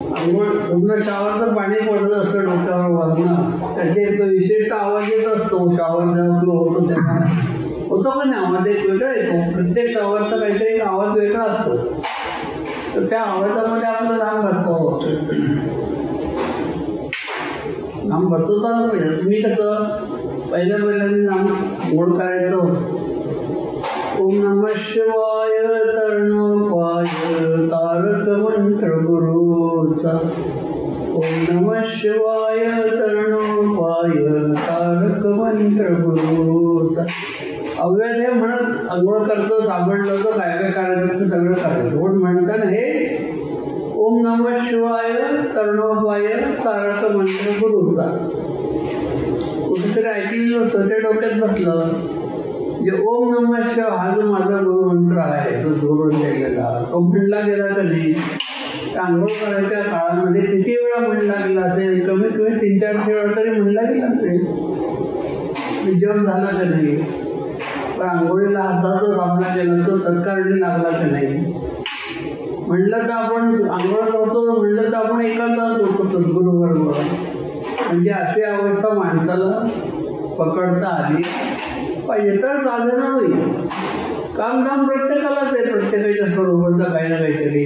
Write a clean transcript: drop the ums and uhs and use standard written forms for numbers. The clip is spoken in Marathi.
पूर्ण शॉवरचं पाणी पडत असतं डोक्यावर वरनं, त्याचे एक विशिष्ट आवाज येत असतो. शॉवर जेव्हा फ्लो होतो तेव्हा होतो पण आवाज एक वेगळा येतो. प्रत्येक शॉवरचा काहीतरी एक आवाज वेगळा असतो. तर त्या आवाजामध्ये आपलं राम बसवावं. नाम बसवताना पाहिजे. तुम्ही कसं पहिल्यांदा नाम गोड करायचं. ओम नमः शिवाय तरणोपाय तारक मंत्र गुरुचा. ओम नमः शिवाय तरणोपाय तारक मंत्र गुरुचा. अव्यय हे म्हणत अंघोळ करतो, साबणलं तर काय काय करायचं ते सगळं करायचं. पण म्हणताना हे ओम नमः शिवाय तरणोपाय तारक मंत्र गुरुचा कुठेतरी ऐकलेलं होतं, ते डोक्यात बसलं. जे ओम नमः शिवाय हा जो माझा गुरुमंत्र आहे तो जोरून गेलेला, तो म्हणला गेला का नाही? आंघोळ करायच्या काळामध्ये किती वेळा म्हणला गेला असेल? कमीत कमी 300-400 वेळा तरी म्हणला गेला असेल. जप झाला का नाही? पण आंघोळीला हाताचा दाबला गेला, तो सत्कारणी लागला का नाही? म्हणलं तर आपण आंघोळ करतो, म्हणलं तर आपण एकांतात होतो सद्गुरू बरोबर. म्हणजे अशी अवस्था माणसाला पकडता आली पाहिजे तर साधना होईल. कामधाम प्रत्येकालाच आहे, प्रत्येकाच्या स्वरूपाचं काही ना काहीतरी.